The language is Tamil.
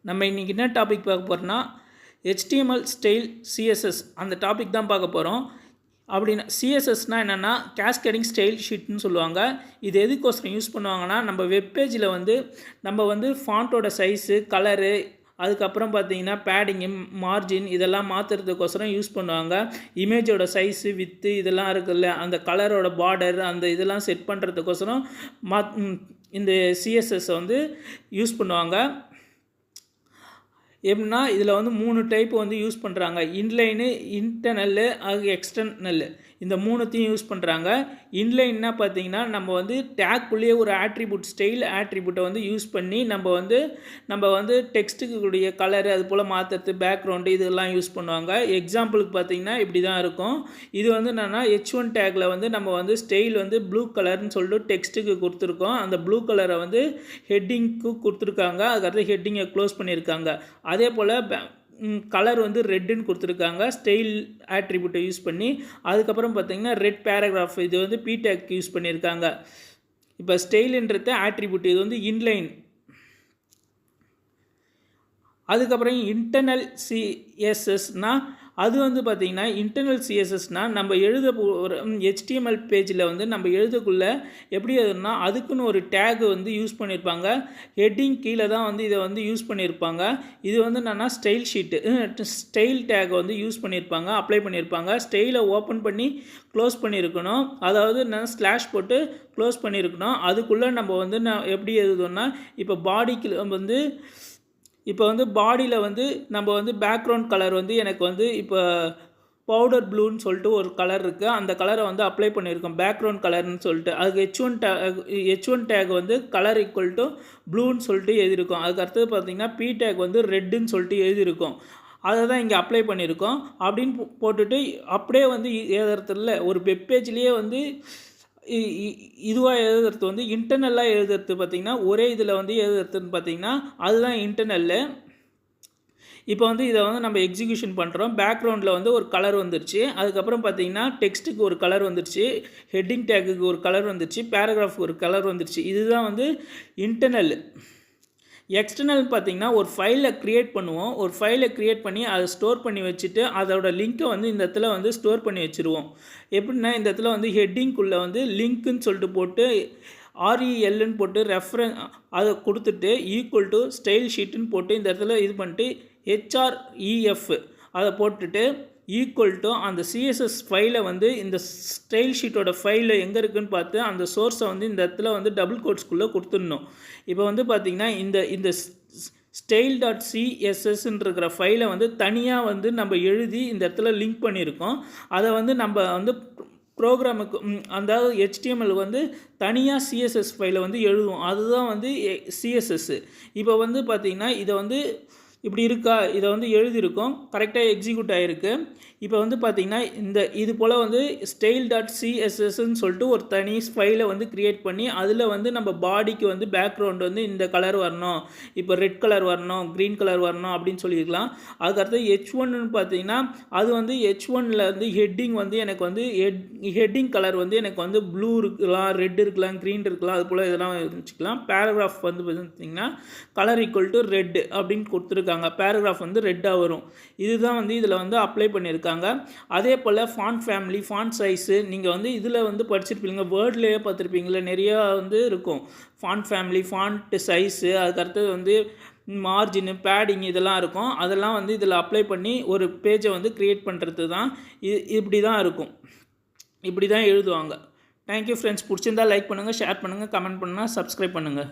நம்ம இன்றைக்கி என்ன டாபிக் பார்க்க போகிறோன்னா HTML ஸ்டைல் CSS அந்த டாபிக் தான் பார்க்க போகிறோம். அப்படின்னா சிஎஸ்எஸ்னால் என்னென்னா கேஸ்கேடிங் ஸ்டைல் ஷீட்னு சொல்லுவாங்க. இது எதுக்கோசரம் யூஸ் பண்ணுவாங்கன்னா நம்ம வெப்பேஜில் நம்ம ஃபாண்ட்டோட சைஸு கலரு அதுக்கப்புறம் பார்த்தீங்கன்னா பேடிங்கு மார்ஜின் இதெல்லாம் மாற்றுறதுக்கோசரம் யூஸ் பண்ணுவாங்க. இமேஜோட சைஸு வித்து இதெல்லாம் இருக்குல்ல, அந்த கலரோட பார்டர் அந்த இதெல்லாம் செட் பண்ணுறதுக்கோசரம் இந்த சிஎஸ்எஸ்ஸை யூஸ் பண்ணுவாங்க. எப்படின்னா இதில் 3 டைப் யூஸ் பண்ணுறாங்க. இன்லைனு, இன்டர்னல்லு, எக்ஸ்டர்னல்லு இந்த 3த்தையும் யூஸ் பண்ணுறாங்க. இன்லைன்னா பார்த்தீங்கன்னா நம்ம டேக்குள்ளேயே ஒரு ஆட்ரிபியூட் ஸ்டைல் ஆட்ரிபியூட்டை யூஸ் பண்ணி நம்ம டெக்ஸ்ட்டுக்கு கூடிய கலரு அது போல் மாற்றுறது பேக்ரவுண்டு இதெல்லாம் யூஸ் பண்ணுவாங்க. எக்ஸாம்பிளுக்கு பார்த்தீங்கன்னா இப்படி தான் இருக்கும். இது என்னென்னா H1 டேக்கில் நம்ம ஸ்டைல் ப்ளூ கலர்னு சொல்லிட்டு டெக்ஸ்ட்டுக்கு கொடுத்துருக்கோம். அந்த ப்ளூ கலரை ஹெட்டிங்க்கு கொடுத்துருக்காங்க. அதுக்கடுத்து ஹெட்டிங்கை க்ளோஸ் பண்ணியிருக்காங்க. அதே போல் கலர் ரெட்டுன்னு கொடுத்துருக்காங்க ஸ்டைல் ஆட்ரிபியூட்டை யூஸ் பண்ணி. அதுக்கப்புறம் பார்த்தீங்கன்னா ரெட் பேராகிராஃப் இது PTAG யூஸ் பண்ணியிருக்காங்க. இப்போ ஸ்டைலுன்றது ஆட்ரிபியூட், இது இன்லைன். அதுக்கப்புறம் இன்டர்னல் சிஎஸ்எஸ்னால் அது பார்த்திங்கன்னா இன்டர்னல் சிஎஸ்எஸ்னால் நம்ம எழுத ஒரு HTML பேஜில் நம்ம எழுதக்குள்ளே எப்படி எதுனா அதுக்குன்னு ஒரு டேக் யூஸ் பண்ணியிருப்பாங்க. ஹெட்டிங் கீழே தான் இதை யூஸ் பண்ணியிருப்பாங்க. இது என்னென்னா style sheet style take use பண்ணியிருப்பாங்க, அப்ளை பண்ணியிருப்பாங்க. ஸ்டைலை ஓப்பன் பண்ணி க்ளோஸ் பண்ணியிருக்கணும். அதாவது நான் ஸ்லாஷ் போட்டு க்ளோஸ் பண்ணியிருக்கணும். அதுக்குள்ளே நம்ம நான் எப்படி எழுதுவோன்னா இப்போ பாடிக்கு இப்போ பாடியில் நம்ம பேக்ரவுண்ட் கலர் எனக்கு இப்போ பவுடர் ப்ளூன்னு சொல்லிட்டு ஒரு கலர் இருக்குது. அந்த கலரை அப்ளை பண்ணியிருக்கோம் பேக்ரவுண்ட் கலர்னு சொல்லிட்டு. அதுக்கு H1 டேக் கலர் ஈக்குவல் டு ப்ளூன்னு சொல்லிட்டு எழுதியிருக்கோம். அதுக்கு அடுத்தது பார்த்திங்கன்னா PTAG ரெட்டுன்னு சொல்லிட்டு எழுதியிருக்கோம். அதை தான் இங்கே அப்ளை பண்ணியிருக்கோம். அப்படின்னு போட்டுட்டு அப்படியே எழுதுறதுல ஒரு வெப்பேஜ்லேயே இதுவாக எழுதுறது இன்டர்னல்லாக எழுதுறது பார்த்திங்கன்னா ஒரே இதில் எழுதுறதுன்னு பார்த்திங்கன்னா அதுதான் இன்டர்னல்லு. இப்போ இதை நம்ம எக்ஸிக்யூஷன் பண்ணுறோம். பேக்ரவுண்டில் ஒரு கலர் வந்துருச்சு. அதுக்கப்புறம் பார்த்திங்கன்னா டெக்ஸ்ட்டுக்கு ஒரு கலர் வந்துருச்சு, ஹெட்டிங் டேக்குக்கு ஒரு கலர் வந்துருச்சு, பேராகிராஃப்க்கு ஒரு கலர் வந்துருச்சு. இதுதான் இன்டர்னல். எக்ஸ்டர்னல் பார்த்திங்கன்னா ஒரு ஃபைலை க்ரியேட் பண்ணுவோம். ஒரு ஃபைலை க்ரியேட் பண்ணி அதை ஸ்டோர் பண்ணி வச்சுட்டு அதோட லிங்க்கை இந்த இடத்துல ஸ்டோர் பண்ணி வச்சுருவோம். எப்படின்னா இந்த இடத்துல ஹெட்டிங்குள்ளே லிங்க்குன்னு சொல்லிட்டு போட்டு RELன்னு போட்டு அதை கொடுத்துட்டு ஈக்குவல் டு ஸ்டைல் ஷீட்டுன்னு போட்டு இந்த இடத்துல இது பண்ணிட்டு HREF அதை போட்டுட்டு ஈக்குவல் டு அந்த சிஎஸ்எஸ் ஃபைலை இந்த ஸ்டைல் ஷீட்டோட ஃபைலில் எங்கே இருக்குதுன்னு பார்த்து அந்த சோர்ஸை இந்த இடத்துல டபுள் கோட்ஸ்குள்ளே கொடுத்துடணும். இப்போ பார்த்திங்கன்னா இந்த style.cssன்ற ஃபைலை தனியாக நம்ம எழுதி இந்த இடத்துல லிங்க் பண்ணியிருக்கோம். அதை நம்ம ப்ரோக்ராமுக்கு அதாவது HTML தனியாக CSS ஃபைலை எழுதுவோம். அதுதான் CSS. இப்போ பார்த்திங்கன்னா இதை இப்படி இருக்கா, இதை எழுதியிருக்கோம், கரெக்டாக எக்ஸிக்யூட் ஆகிருக்கு. இப்போ பார்த்திங்கன்னா இது போல் style.cssன்னு சொல்லிட்டு ஒரு தனி ஃபைலை க்ரியேட் பண்ணி அதில் நம்ம பாடிக்கு பேக்ரவுண்ட் இந்த கலர் வரணும், இப்போ ரெட் கலர் வரணும், க்ரீன் கலர் வரணும் அப்படின்னு சொல்லியிருக்கலாம். அதுக்கடுத்து H1ன்னு பார்த்திங்கன்னா அது H1ல் ஹெட்டிங் எனக்கு ஹெட்டிங் கலர் எனக்கு ப்ளூ இருக்கலாம், ரெட் இருக்கலாம், க்ரீன் இருக்கலாம், அது போல் இதெல்லாம் வச்சுக்கலாம். பேராகிராஃப் பார்த்திங்கன்னா கலர் ஈக்குவல் டு ரெட் அப்படின்னு கொடுத்துருக்காங்க. பேராகிராஃப் ரெட்டாக வரும். இதுதான் இதில் அப்ளை பண்ணியிருக்காங்க. அதே போல் ஃபாண்ட் ஃபேமிலி, ஃபாண்ட் சைஸு நீங்கள் இதில் படிச்சிருப்பீங்க, வேர்ட்லேயே பார்த்துருப்பீங்களா, நிறையா இருக்கும். ஃபாண்ட் ஃபேமிலி, ஃபாண்ட் சைஸு, அதுக்கடுத்தது மார்ஜின், பேடிங் இதெல்லாம் இருக்கும். அதெல்லாம் இதில் அப்ளை பண்ணி ஒரு பேஜை க்ரியேட் பண்ணுறது தான் இப்படி தான் இருக்கும். இப்படி தான் எழுதுவாங்க. Thank you friends. பிடிச்சிருந்தால் லைக் பண்ணுங்கள், ஷேர் பண்ணுங்கள், கமெண்ட் பண்ணுங்கள், சப்ஸ்கிரைப் பண்ணுங்கள்.